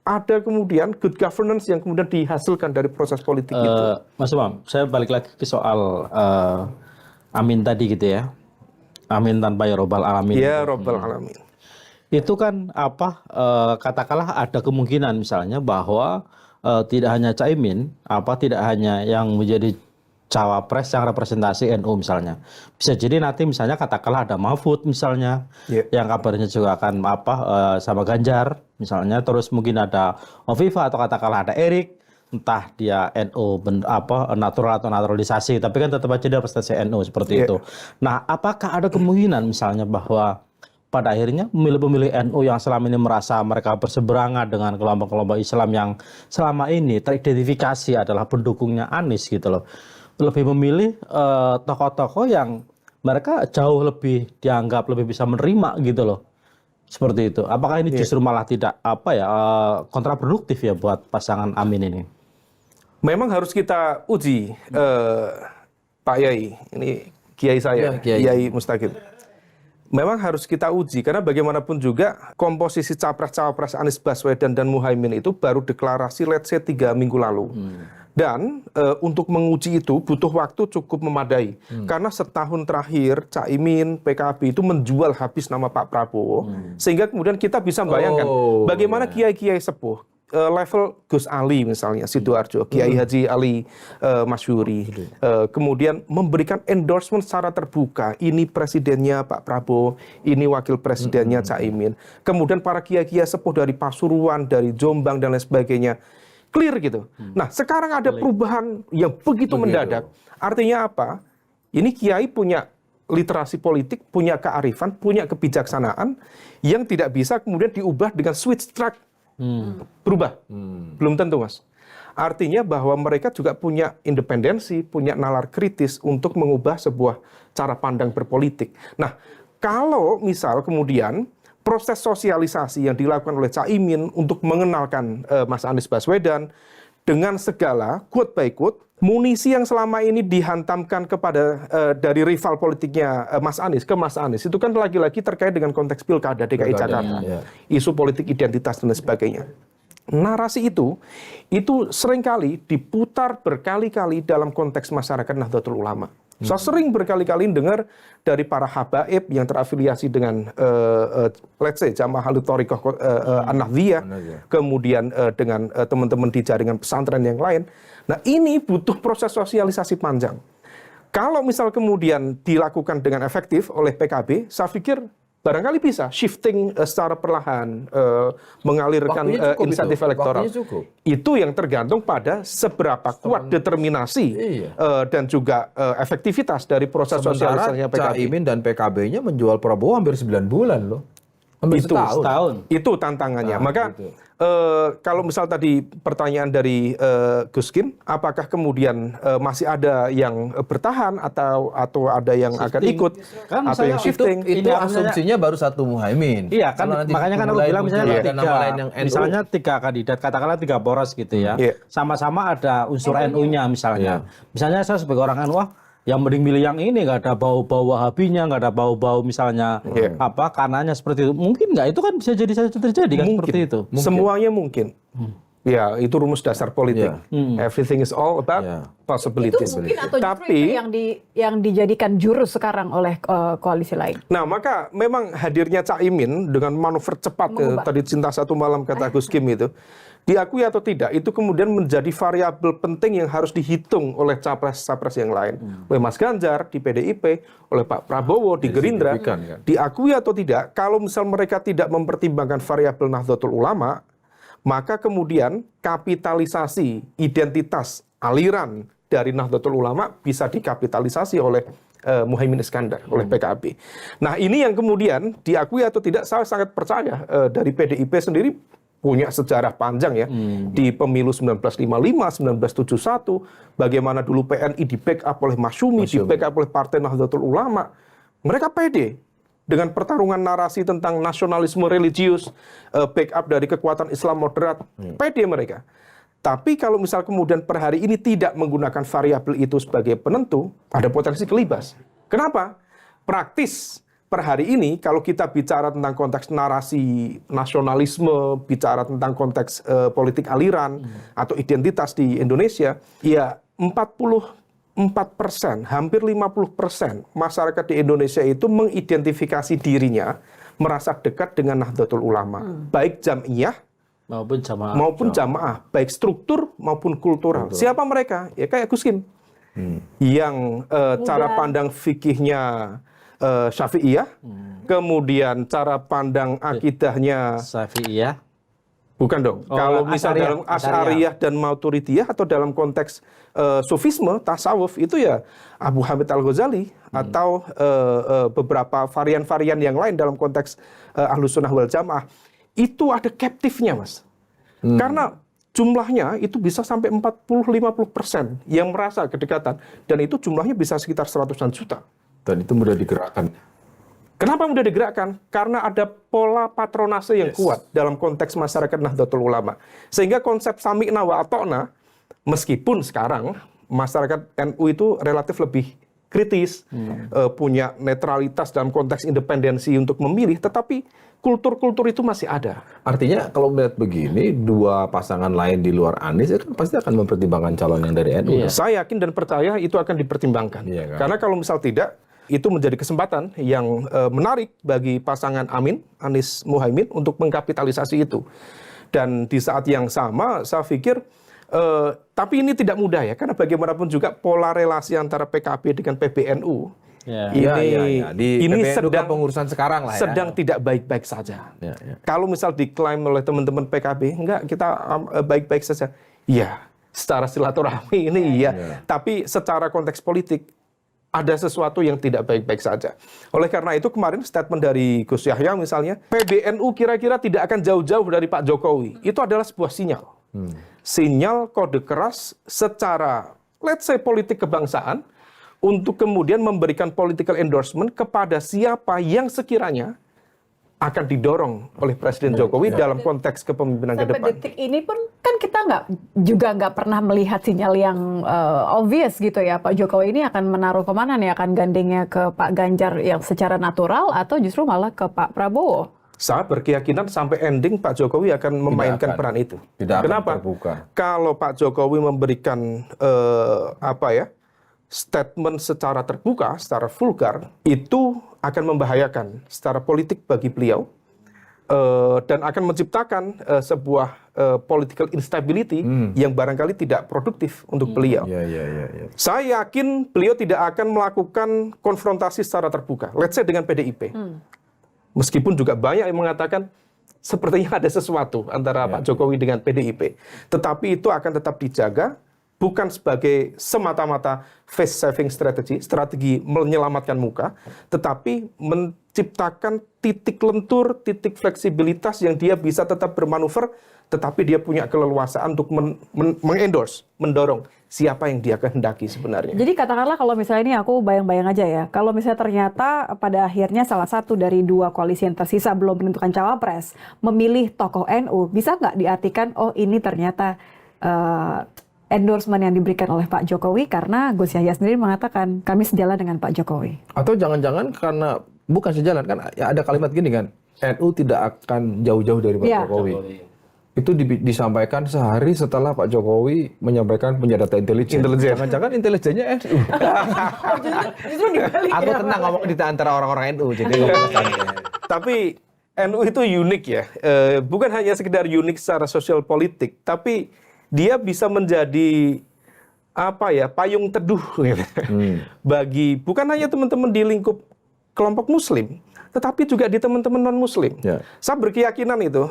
ada kemudian good governance yang kemudian dihasilkan dari proses politik itu. Mas Umam, saya balik lagi ke soal Amin tadi gitu ya. Amin tanpa ya robbal alamin. Ya robbal alamin. Itu kan katakanlah ada kemungkinan misalnya bahwa tidak hanya Caimin, tidak hanya yang menjadi cawapres yang representasi NU misalnya. Bisa jadi nanti misalnya katakanlah ada Mahfud misalnya, yang kabarnya juga akan sama Ganjar misalnya, terus mungkin ada Hovifa atau katakanlah ada Erik, entah dia NU natural atau naturalisasi, tapi kan tetap aja dia representasi NU seperti itu. Nah, apakah ada kemungkinan misalnya bahwa pada akhirnya pemilih-pemilih NU yang selama ini merasa mereka berseberangan dengan kelompok-kelompok Islam yang selama ini teridentifikasi adalah pendukungnya Anies gitu loh, lebih memilih tokoh-tokoh yang mereka jauh lebih dianggap lebih bisa menerima gitu loh, seperti itu. Apakah ini justru malah tidak kontraproduktif ya buat pasangan Amin ini? Memang harus kita uji, Pak Yai, ini Kiai saya, Kiai Mustaqim. Memang harus kita uji, karena bagaimanapun juga komposisi capres-cawapres Anies Baswedan dan Muhaimin itu baru deklarasi let's say 3 minggu lalu. Dan untuk menguji itu butuh waktu cukup memadai. Karena setahun terakhir Caimin, PKB itu menjual habis nama Pak Prabowo. Sehingga kemudian kita bisa bayangkan bagaimana kiai-kiai sepuh, level Gus Ali misalnya, Sidoarjo, Kiai Haji Ali Masyuri, kemudian memberikan endorsement secara terbuka, ini presidennya Pak Prabowo, ini wakil presidennya Caimin. Kemudian para kiai-kiai sepuh dari Pasuruan, dari Jombang dan lain sebagainya, clear gitu. Nah, sekarang ada perubahan yang begitu mendadak. Artinya apa? Ini kiai punya literasi politik, punya kearifan, punya kebijaksanaan yang tidak bisa kemudian diubah dengan switch track. Berubah. Belum tentu, Mas. Artinya bahwa mereka juga punya independensi, punya nalar kritis untuk mengubah sebuah cara pandang berpolitik. Nah, kalau misal kemudian proses sosialisasi yang dilakukan oleh Caimin untuk mengenalkan Mas Anies Baswedan dengan segala quote by quote munisi yang selama ini dihantamkan kepada dari rival politiknya Mas Anies ke Mas Anies itu kan lagi-lagi terkait dengan konteks pilkada DKI Jakarta, isu politik identitas dan sebagainya. Narasi itu seringkali diputar berkali-kali dalam konteks masyarakat Nahdlatul Ulama. Saya sering berkali-kali dengar dari para habaib yang terafiliasi dengan let's say Jamaah Ahlu Thoriqah An-Nahdliyah, kemudian dengan teman-teman di jaringan pesantren yang lain. Nah, ini butuh proses sosialisasi panjang. Kalau misal kemudian dilakukan dengan efektif oleh PKB, saya pikir barangkali bisa shifting secara perlahan, mengalirkan insentif elektoral. Itu yang tergantung pada seberapa kuat determinasi dan juga efektivitas dari proses sosialisasinya PKB. Caimin dan PKB-nya menjual Prabowo hampir 9 bulan loh. Hampir setahun. Itu tantangannya. Maka kalau misal tadi pertanyaan dari Gus Kim, apakah kemudian masih ada yang bertahan atau ada yang akan ikut kan atau yang shifting? Itu asumsinya baru satu Muhaimin. Iya kan, makanya kan aku bilang misalnya tiga kandidat, katakanlah 3 poros gitu ya, sama-sama ada unsur NU-nya misalnya. Misalnya saya sebagai orang NU, yang mending milih yang ini, nggak ada bau-bau Wahabinya, nggak ada bau-bau misalnya kanannya seperti itu. Mungkin nggak, itu kan bisa jadi saja terjadi kan seperti itu. Semuanya mungkin. Ya, itu rumus dasar politik. Everything is all about possibilities. Itu mungkin atau justru itu yang dijadikan jurus sekarang oleh koalisi lain. Nah, maka memang hadirnya Caimin dengan manuver cepat, tadi cinta satu malam kata Gus Kim itu, diakui atau tidak, itu kemudian menjadi variabel penting yang harus dihitung oleh capres-capres yang lain. Oleh Mas Ganjar di PDIP, oleh Pak Prabowo di Gerindra. Diakui atau tidak, kalau misal mereka tidak mempertimbangkan variabel Nahdlatul Ulama, maka kemudian kapitalisasi identitas aliran dari Nahdlatul Ulama bisa dikapitalisasi oleh Muhaimin Iskandar, oleh PKB. Nah, ini yang kemudian diakui atau tidak, saya sangat percaya dari PDIP sendiri punya sejarah panjang ya, di pemilu 1955, 1971, bagaimana dulu PNI di backup oleh Masyumi, di backup oleh Partai Nahdlatul Ulama. Mereka pede dengan pertarungan narasi tentang nasionalisme religius, backup dari kekuatan Islam moderat, pede mereka. Tapi kalau misal kemudian per hari ini tidak menggunakan variabel itu sebagai penentu, ada potensi kelibas. Kenapa? Praktis. Per hari ini, kalau kita bicara tentang konteks narasi nasionalisme, bicara tentang konteks politik aliran atau identitas di Indonesia, ya 44%, hampir 50% masyarakat di Indonesia itu mengidentifikasi dirinya merasa dekat dengan Nahdlatul Ulama, baik jam'iyah maupun jamaah, baik struktur maupun kultural. Siapa mereka? Ya kayak Gus Kim. yang cara pandang fikihnya Syafi'iyah, kemudian cara pandang akidahnya Syafi'iyah. bukan dong. Kalau misal dalam Asy'ariyah dan Maturidiyah atau dalam konteks sufisme, tasawuf itu ya Abu Hamid Al-Ghazali atau beberapa varian-varian yang lain dalam konteks Ahlus Sunnah wal Jamaah. Itu ada captive-nya, Mas. Karena jumlahnya itu bisa sampai 40-50% yang merasa kedekatan. Dan itu jumlahnya bisa sekitar 100-an juta. Dan itu mudah digerakkan. Kenapa mudah digerakkan? Karena ada pola patronase yang kuat dalam konteks masyarakat Nahdlatul Ulama. Sehingga konsep sami'na wa ata'na, meskipun sekarang masyarakat NU itu relatif lebih kritis, punya netralitas dalam konteks independensi untuk memilih, tetapi kultur-kultur itu masih ada. Artinya kalau melihat begini, dua pasangan lain di luar Anies itu pasti akan mempertimbangkan calon yang dari NU. Saya yakin dan percaya itu akan dipertimbangkan. Karena kalau misal tidak, itu menjadi kesempatan yang menarik bagi pasangan Amin, Anies Muhaimin untuk mengkapitalisasi itu. Dan di saat yang sama, saya pikir, tapi ini tidak mudah ya, karena bagaimanapun juga pola relasi antara PKB dengan PBNU, ini sedang pengurusan sekarang lah ya. Sedang tidak baik-baik saja. Kalau misal diklaim oleh teman-teman PKB, enggak, kita baik-baik saja. Iya, secara silaturahmi ini iya. Tapi secara konteks politik, ada sesuatu yang tidak baik-baik saja. Oleh karena itu kemarin statement dari Gus Yahya misalnya, PBNU kira-kira tidak akan jauh-jauh dari Pak Jokowi. Itu adalah sebuah sinyal. Sinyal kode keras secara, let's say, politik kebangsaan, untuk kemudian memberikan political endorsement kepada siapa yang sekiranya akan didorong oleh Presiden Jokowi dalam konteks kepemimpinan ke depan. Sampai detik ini pun kan kita nggak pernah melihat sinyal yang obvious gitu ya. Pak Jokowi ini akan menaruh kemana nih? Akan gandengnya ke Pak Ganjar yang secara natural atau justru malah ke Pak Prabowo? Saya berkeyakinan sampai ending Pak Jokowi akan memainkan peran itu. Kenapa? Kalau Pak Jokowi memberikan statement secara terbuka, secara vulgar, itu akan membahayakan secara politik bagi beliau dan akan menciptakan sebuah political instability yang barangkali tidak produktif untuk beliau. Saya yakin beliau tidak akan melakukan konfrontasi secara terbuka, let's say dengan PDIP. Meskipun juga banyak yang mengatakan sepertinya ada sesuatu antara Pak Jokowi dengan PDIP. Tetapi itu akan tetap dijaga, bukan sebagai semata-mata face saving strategi menyelamatkan muka, tetapi menciptakan titik lentur, titik fleksibilitas yang dia bisa tetap bermanuver, tetapi dia punya keleluasaan untuk mengendorse, mendorong siapa yang dia kehendaki sebenarnya. Jadi katakanlah kalau misalnya ini aku bayang-bayang aja ya, kalau misalnya ternyata pada akhirnya salah satu dari dua koalisi yang tersisa belum menentukan cawapres, memilih tokoh NU, bisa nggak diartikan, oh ini ternyata endorsement yang diberikan oleh Pak Jokowi karena Gus Yahya sendiri mengatakan kami sejalan dengan Pak Jokowi. Atau jangan-jangan karena bukan sejalan, kan ya ada kalimat gini kan, NU tidak akan jauh-jauh dari Pak Jokowi. Itu disampaikan sehari setelah Pak Jokowi menyampaikan punya data intelijen. Jangan-jangan intelijennya NU. Justru dibalik. Aku tenang ngomong di antara orang-orang NU. Jadi Tapi NU itu unik ya. Bukan hanya sekedar unik secara sosial politik, tapi dia bisa menjadi payung teduh gitu. Bagi bukan hanya teman-teman di lingkup kelompok Muslim, tetapi juga di teman-teman non Muslim. Saya berkeyakinan itu,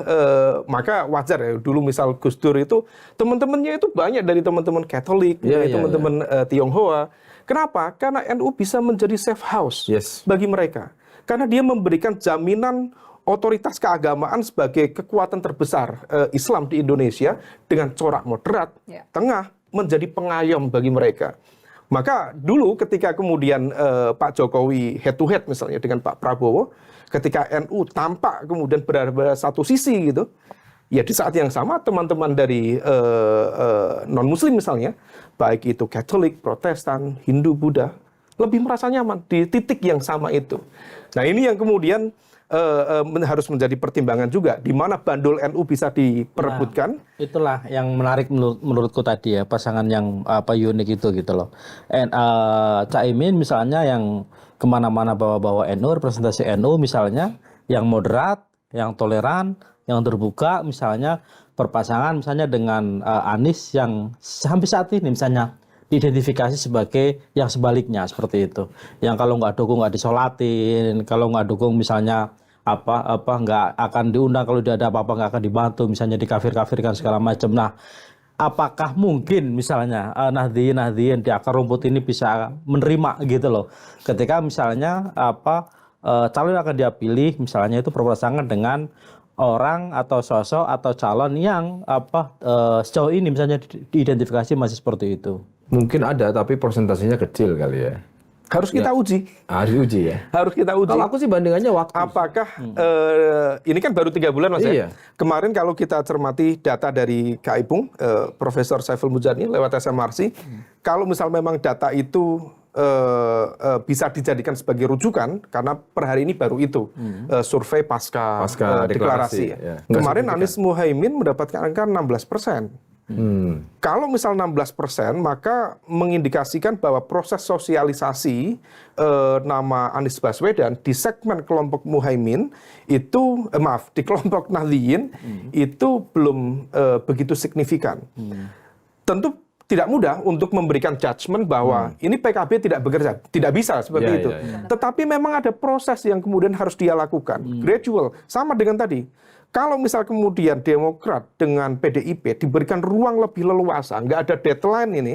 maka wajar ya. Dulu misal Gus Dur itu teman-temannya itu banyak dari teman-teman Katolik, dari teman-teman Tionghoa. Kenapa? Karena NU bisa menjadi safe house bagi mereka. Karena dia memberikan jaminan otoritas keagamaan sebagai kekuatan terbesar Islam di Indonesia dengan corak moderat, tengah, menjadi pengayom bagi mereka. Maka dulu ketika kemudian Pak Jokowi head to head misalnya dengan Pak Prabowo, ketika NU tampak kemudian berada pada satu sisi gitu, ya di saat yang sama teman-teman dari non-Muslim misalnya, baik itu Katolik, Protestan, Hindu, Buddha, lebih merasa nyaman di titik yang sama itu. Nah ini yang kemudian harus menjadi pertimbangan juga di mana bandul NU bisa diperebutkan. Nah, itulah yang menarik menurutku tadi ya, pasangan yang unik itu gitu loh. Caimin misalnya yang kemana-mana bawa-bawa NU, representasi NU misalnya, yang moderat, yang toleran, yang terbuka misalnya, berpasangan misalnya dengan Anies yang sampai saat ini misalnya diidentifikasi sebagai yang sebaliknya seperti itu. Yang kalau nggak dukung nggak disolatin, kalau nggak dukung misalnya apa nggak akan diundang, kalau dia ada apa-apa nggak akan dibantu, misalnya dikafir-kafirkan segala macam. Nah, apakah mungkin misalnya Nahdliyin di akar rumput ini bisa menerima gitu loh, ketika misalnya calon yang akan dia pilih misalnya itu berpasangan dengan orang atau sosok atau calon yang sejauh ini misalnya diidentifikasi masih seperti itu. Mungkin ada, tapi persentasenya kecil kali ya. Harus kita uji. Harus diuji ya. Harus kita uji. Kalau aku sih bandingannya waktu. Apakah ini kan baru 3 bulan Mas ya? Kemarin kalau kita cermati data dari KAIPung, Profesor Saiful Mujani lewat SMRC, kalau misal memang data itu bisa dijadikan sebagai rujukan, karena per hari ini baru itu survei pasca deklarasi. Ya. Kemarin Anies Muhaimin mendapatkan angka 16%. Kalau misal 16%, maka mengindikasikan bahwa proses sosialisasi nama Anies Baswedan di segmen kelompok Muhaimin itu, di kelompok Nahdliyin itu belum begitu signifikan. Tentu tidak mudah untuk memberikan judgement bahwa ini PKB tidak bekerja, tidak bisa seperti itu. Tetapi memang ada proses yang kemudian harus dia lakukan, gradual, sama dengan tadi. Kalau misal kemudian Demokrat dengan PDIP diberikan ruang lebih leluasa, nggak ada deadline ini,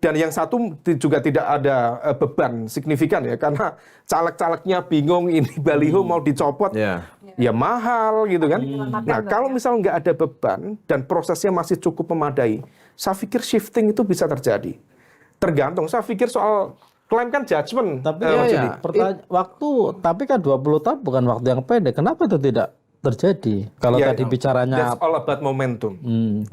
dan yang satu juga tidak ada beban signifikan ya, karena caleg-calegnya bingung ini baliho mau dicopot, ya mahal gitu kan. Nah kalau misal nggak ada beban dan prosesnya masih cukup memadai, saya pikir shifting itu bisa terjadi. Tergantung, saya pikir soal klaim kan judgement. Tapi waktu, tapi kan 20 tahun bukan waktu yang pendek, kenapa itu tidak terjadi? Kalau tadi bicaranya that's all about momentum.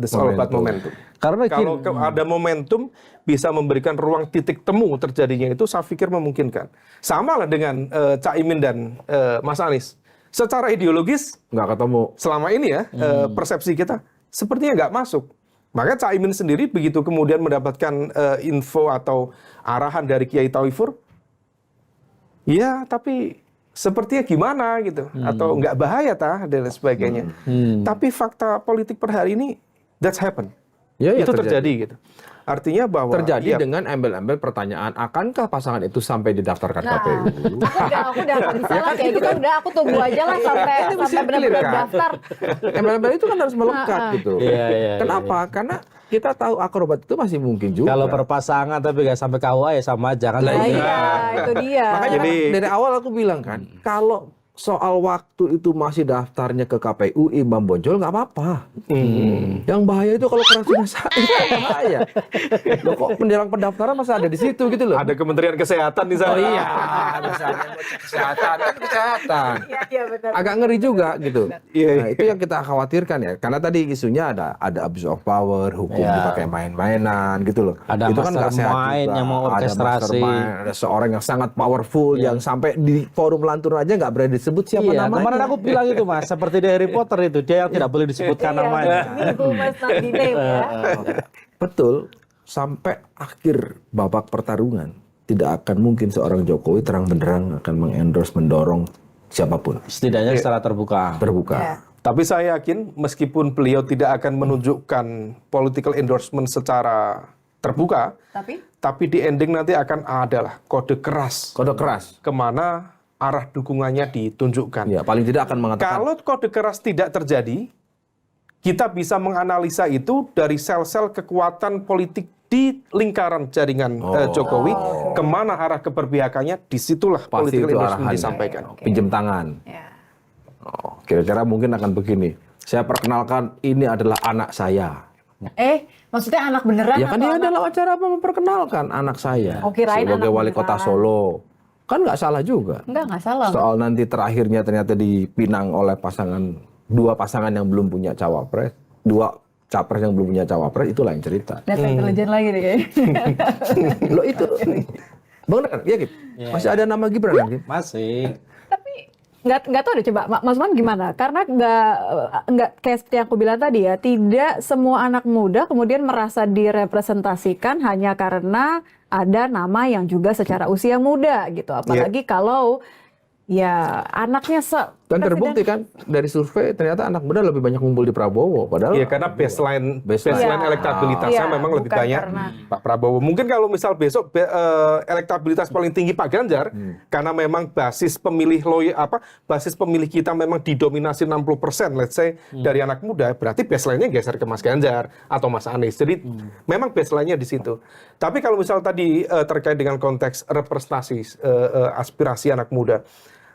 That's all about momentum. Karena kalau ada momentum bisa memberikan ruang titik temu terjadinya itu, saya pikir memungkinkan. Sama lah dengan Caimin dan Mas Anies. Secara ideologis nggak ketemu. Selama ini ya persepsi kita sepertinya nggak masuk. Maka Caimin sendiri begitu kemudian mendapatkan info atau arahan dari Kiai Tauhifur, ya tapi sepertinya gimana gitu, atau nggak bahaya dan sebagainya. Tapi fakta politik per hari ini that's happen. Itu terjadi gitu. Artinya bahwa terjadi dengan embel-embel pertanyaan, akankah pasangan itu sampai didaftarkan KPU? Aku udah bisa lah kayak gitu, udah aku tunggu aja lah sampai benar-benar daftar. Embel-embel itu kan harus melekat gitu. Kenapa? Karena kita tahu akrobat itu masih mungkin juga. Kalau berpasangan tapi nggak sampai KUA ya sama aja kan. Iya, itu dia. Makanya dari awal aku bilang kan, kalau soal waktu itu masih daftarnya ke KPU Imam Bonjol nggak apa-apa. Yang bahaya itu kalau keracunan saat itu bahaya. Loh kok menjelang pendaftaran masa ada di situ gitu loh. Ada Kementerian Kesehatan di sana. Oh iya, misalnya kesehatan kan kesehatan. Iya betul. Agak ngeri juga gitu. Nah, itu yang kita khawatirkan ya. Karena tadi isunya ada abuse of power, hukum dipakai main-mainan gitu loh. Ada itu kan nggak sehat juga. yang mau orkestrasi. Ada seorang yang sangat powerful yang sampai di forum lantur aja nggak berani disebut siapa namanya. Kemarin aku bilang itu Mas, seperti di Harry Potter itu, dia yang tidak boleh disebutkan namanya. Betul, sampai akhir babak pertarungan tidak akan mungkin seorang Jokowi terang benderang akan mengendorse, mendorong siapapun. Setidaknya secara terbuka. Tapi saya yakin meskipun beliau tidak akan menunjukkan political endorsement secara terbuka, tapi di ending nanti akan adalah kode keras. Kemana arah dukungannya ditunjukkan. Ya, paling tidak akan mengatakan. Kalau kode keras tidak terjadi, kita bisa menganalisa itu dari sel-sel kekuatan politik di lingkaran jaringan Jokowi, kemana arah keberpihakannya, disitulah political endorsement disampaikan. Pinjam tangan. Kira-kira mungkin akan begini. Saya perkenalkan, ini adalah anak saya. Maksudnya anak beneran? Ya kan dia adalah acara apa memperkenalkan anak saya sebagai wali kota Solo. Kan nggak salah juga. Nggak salah. Soal nanti terakhirnya ternyata dipinang oleh dua pasangan yang belum punya cawapres, dua capres yang belum punya cawapres, itu lain cerita. Data intelijen lagi nih kayaknya. Loh itu, Bang Ren, ya Gip? Masih ada nama Gibran kan Gip? Masih. Tapi nggak tahu deh, coba Mas Man gimana? Karena nggak kayak seperti yang aku bilang tadi ya, tidak semua anak muda kemudian merasa direpresentasikan hanya karena ada nama yang juga secara usia muda gitu. Apalagi kalau ya anaknya Dan terbukti kan dari survei ternyata anak muda lebih banyak ngumpul di Prabowo. Padahal Iya, karena baseline elektabilitasnya Iya, memang lebih bukan banyak karena- Pak Prabowo. Mungkin kalau misal besok elektabilitas paling tinggi Pak Ganjar, karena memang basis pemilih basis pemilih kita memang didominasi 60%, let's say dari anak muda, berarti baseline-nya geser ke Mas Ganjar atau Mas Anies. Jadi memang baseline-nya di situ. Tapi kalau misal tadi terkait dengan konteks representasi aspirasi anak muda.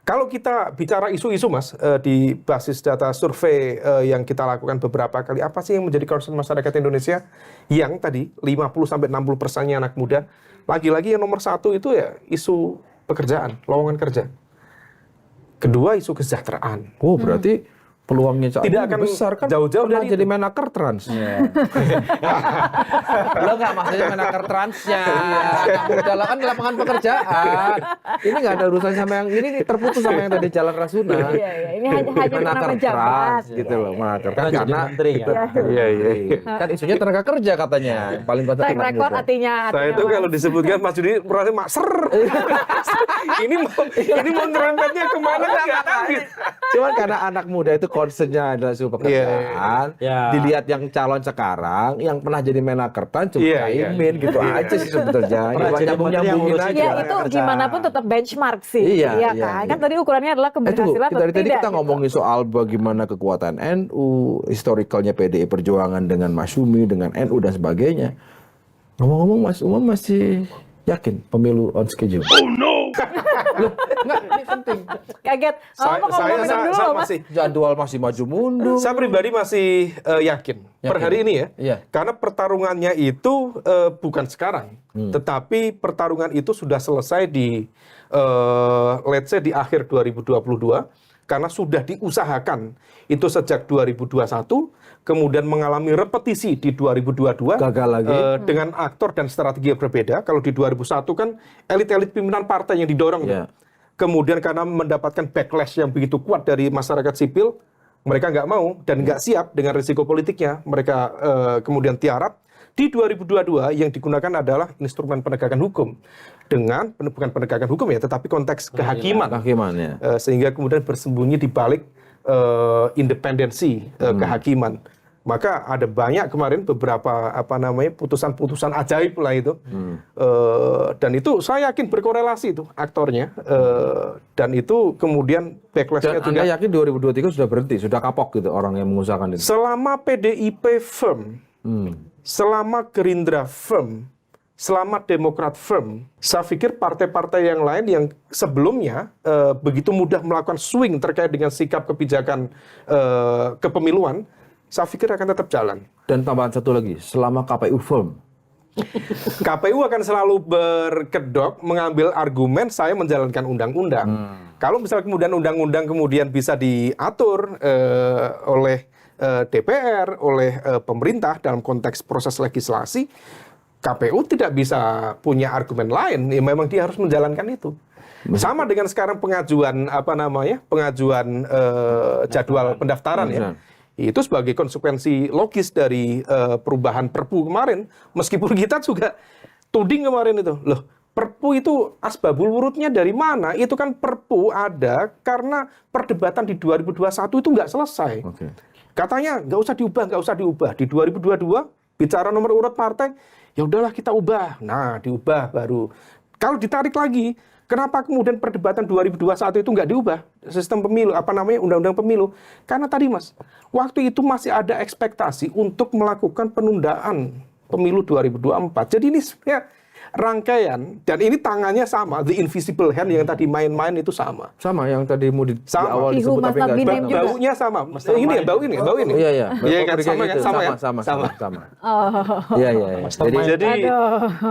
Kalau kita bicara isu-isu, Mas, di basis data survei yang kita lakukan beberapa kali, apa sih yang menjadi concern masyarakat Indonesia? Yang tadi 50-60%-nya anak muda. Lagi-lagi yang nomor satu itu ya isu pekerjaan, lowongan kerja. Kedua isu kesejahteraan. oh berarti peluangnya Cak Tidak Imin akan besar kan jauh-jauh pernah dari jadi menaker trans. Lo nggak maksudnya menaker transnya. Udah kan di lapangan pekerjaan. Ini nggak ada urusan sama yang ini terputus sama yang tadi Jalan Rasuna. Iya, ini hanya nama jabat. trans gitu loh, menaker Kan jadi karena menteri kan. Iya. kan isunya tenaga kerja katanya. Paling banyak Track anak record muda. artinya Saya itu kalau disebutkan Mas Judi merasa makser. ini mau nyerempetnya kemana kan nggak tahu. Cuman karena anak muda itu concernnya adalah isu pekerjaan, Iya. dilihat yang calon sekarang, yang pernah jadi menaker trans cuma Iya, Caimin gitu aja sih sebetulnya. Pernah jadi menteri yang Nyambungin ngurusin aja. Ya Tenaga itu kerja. gimana pun tetap benchmark sih, Iya, iya iya, kan? iya. Kan tadi ukurannya adalah Itu keberhasilan atau dari tadi tidak. kita gitu. ngomongin soal bagaimana kekuatan NU, historicalnya PDI Perjuangan dengan Masyumi, dengan NU dan sebagainya. Ngomong-ngomong Mas Umam masih yakin pemilu on schedule? Oh no! Loh, enggak, ini penting. Kaget. Oh, mau ngomong minum dulu loh, Mas. masih Jadwal masih maju mundur. Saya pribadi masih yakin per hari ini ya. Iya. Karena pertarungannya itu bukan sekarang, tetapi pertarungan itu sudah selesai di let's say di akhir 2022 karena sudah diusahakan itu sejak 2021, kemudian mengalami repetisi di 2022 Gagal lagi. dengan aktor dan strategi yang berbeda. Kalau di 2001 kan elit-elit pimpinan partai yang didorong. Iya. Kemudian karena mendapatkan backlash yang begitu kuat dari masyarakat sipil, mereka nggak mau dan nggak siap dengan risiko politiknya. Mereka kemudian tiarap. Di 2022 yang digunakan adalah instrumen penegakan hukum. Dengan, bukan penegakan hukum ya, tetapi konteks kehakiman. Kehakimannya. Sehingga kemudian bersembunyi di balik independensi kehakiman. Maka ada banyak kemarin beberapa putusan-putusan ajaib lah itu. Dan itu saya yakin berkorelasi itu aktornya. Dan itu kemudian backlash-nya Dan Anda juga. yakin 2023 sudah berhenti, sudah kapok gitu orang yang mengusahakan itu? Selama PDIP firm, selama Gerindra firm, selama Demokrat firm, saya pikir partai-partai yang lain yang sebelumnya begitu mudah melakukan swing terkait dengan sikap kebijakan kepemiluan, saya pikir akan tetap jalan. Dan tambahan satu lagi, selama KPU firm. KPU akan selalu berkedok mengambil argumen saya menjalankan undang-undang. Kalau misalnya kemudian undang-undang kemudian bisa diatur oleh DPR, oleh pemerintah dalam konteks proses legislasi, KPU tidak bisa punya argumen lain. Ya memang dia harus menjalankan itu. Sama dengan sekarang pengajuan pengajuan jadwal pendaftaran ya. Itu sebagai konsekuensi logis dari perubahan Perpu kemarin. Meskipun kita juga tuding kemarin itu, loh Perpu itu asbabul wurudnya dari mana? Itu kan Perpu ada karena perdebatan di 2021 itu nggak selesai. Oke. Katanya nggak usah diubah. Di 2022 bicara nomor urut partai, ya udahlah kita ubah. Nah diubah baru. Kalau ditarik lagi, kenapa kemudian perdebatan 2021 itu nggak diubah? Sistem pemilu, undang-undang pemilu. Karena tadi Mas, waktu itu masih ada ekspektasi untuk melakukan penundaan pemilu 2024. Jadi ini sebenarnya rangkaian, dan ini tangannya sama, the invisible hand yang tadi main-main itu sama. Sama yang tadi mau di Sama. awal Ihu disebut Mas tapi nggak Nabinem disebut. juga. Baunya sama. Ini ya, bau ini. Iya, iya. Iya kan, Kayak sama gitu. kan, sama ya? Sama. Sama. Iya, iya. Jadi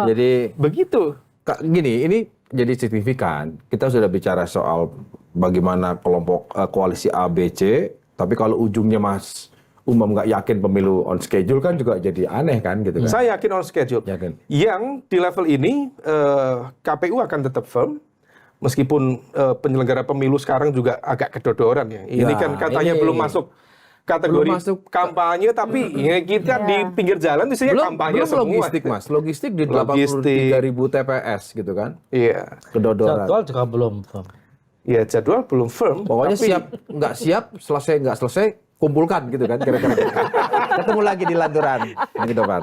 Jadi begitu. Gini, ini jadi signifikan. Kita sudah bicara soal bagaimana kelompok koalisi A, B, C, tapi kalau ujungnya Mas Umam nggak yakin pemilu on schedule kan juga jadi aneh kan gitu kan. Saya yakin on schedule. Yakin. Yang di level ini KPU akan tetap firm. Meskipun penyelenggara pemilu sekarang juga agak kedodoran ya. Ini Ya, kan katanya ini belum masuk kategori belum masuk kampanye, tapi ya kita di pinggir jalan isinya kampanye belum semua. logistik Mas, logistik di Logistik. 83.000 TPS gitu kan. Iya. Kedodoran. Jadwal juga belum. Ya jadwal belum firm. Pokoknya tapi siap, nggak siap, selesai nggak selesai, kumpulkan gitu kan kira-kira. Ketemu lagi di Lanturan minggu depan.